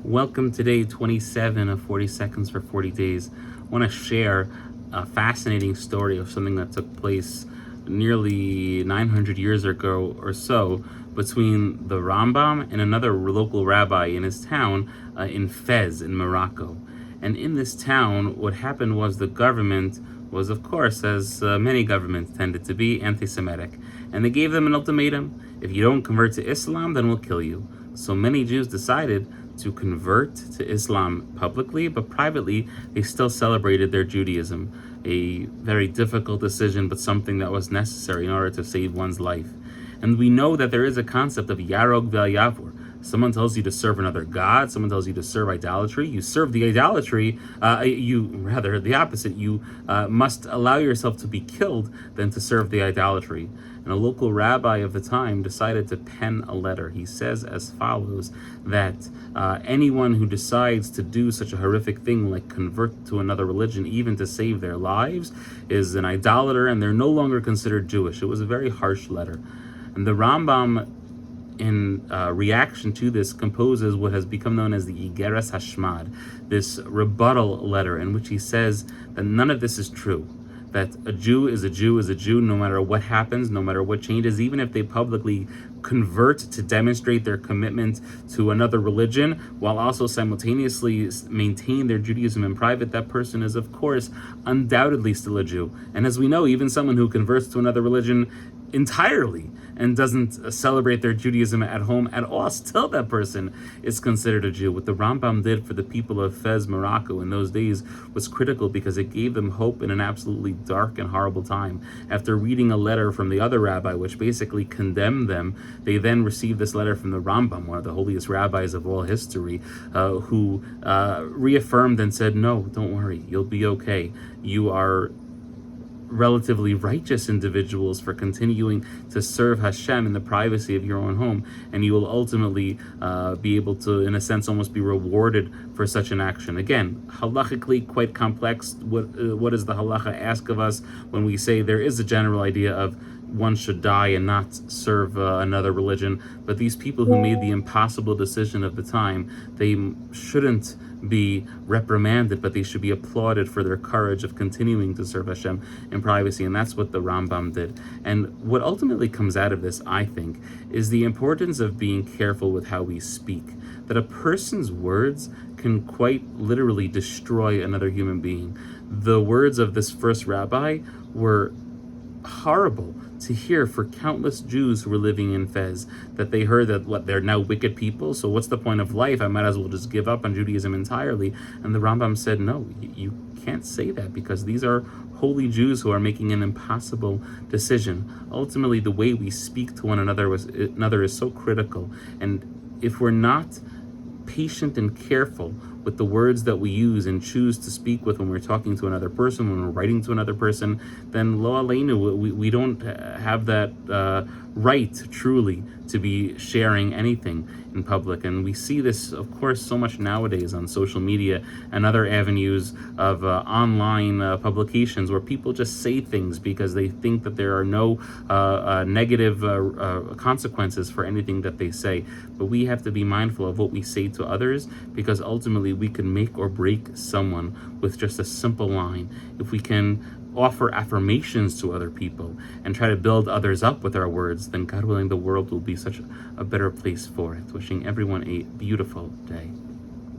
Welcome to day 27 of 40 Seconds for 40 Days. I want to share a fascinating story of something that took place nearly 900 years ago or so between the Rambam and another local rabbi in his town in Fez in Morocco. And in this town, what happened was the government was, of course, as many governments tended to be, anti-Semitic. And they gave them an ultimatum: if you don't convert to Islam, then we'll kill you. So many Jews decided to convert to Islam publicly, but privately they still celebrated their Judaism. A very difficult decision, but something that was necessary in order to save one's life. And we know that there is a concept of Yarog Ve'Yavor. Someone tells you to serve another god, someone tells you to serve idolatry, you serve the idolatry, the opposite, you must allow yourself to be killed than to serve the idolatry. And a local rabbi of the time decided to pen a letter. He says as follows, that anyone who decides to do such a horrific thing like convert to another religion, even to save their lives, is an idolater, and they're no longer considered Jewish. It was a very harsh letter. And the Rambam, in reaction to this, composes what has become known as the Igeres Hashmad, this rebuttal letter in which he says that none of this is true, that a Jew is a Jew is a Jew no matter what happens, no matter what changes, even if they publicly convert to demonstrate their commitment to another religion while also simultaneously maintain their Judaism in private, that person is, of course, undoubtedly still a Jew. And as we know, even someone who converts to another religion entirely and doesn't celebrate their Judaism at home at all, still that person is considered a Jew. What the Rambam did for the people of Fez, Morocco in those days was critical, because it gave them hope in an absolutely dark and horrible time. After reading a letter from the other rabbi which basically condemned them, they then received this letter from the Rambam, one of the holiest rabbis of all history, who reaffirmed and said, no, don't worry, you'll be okay. You are relatively righteous individuals for continuing to serve Hashem in the privacy of your own home, and you will ultimately be able to, in a sense, almost be rewarded for such an action. Again, halachically quite complex. What does the halacha ask of us when we say there is a general idea of one should die and not serve another religion? But these people who made the impossible decision of the time, they shouldn't be reprimanded, but they should be applauded for their courage of continuing to serve Hashem in privacy. And that's what the Rambam did. And what ultimately comes out of this, I think, is the importance of being careful with how we speak. That a person's words can quite literally destroy another human being. The words of this first rabbi were horrible to hear for countless Jews who were living in Fez, that they heard that they're now wicked people, so what's the point of life? I might as well just give up on Judaism entirely. And the Rambam said, no, you can't say that, because these are holy Jews who are making an impossible decision. Ultimately, the way we speak to one another is so critical, and if we're not patient and careful with the words that we use and choose to speak with when we're talking to another person, when we're writing to another person, then lo aleinu, we don't have that right truly to be sharing anything in public. And we see this, of course, so much nowadays on social media and other avenues of online publications, where people just say things because they think that there are no negative consequences for anything that they say. But we have to be mindful of what we say to others, because ultimately we can make or break someone with just a simple line. If we can offer affirmations to other people and try to build others up with our words, then God willing, the world will be such a better place for it. Wishing everyone a beautiful day.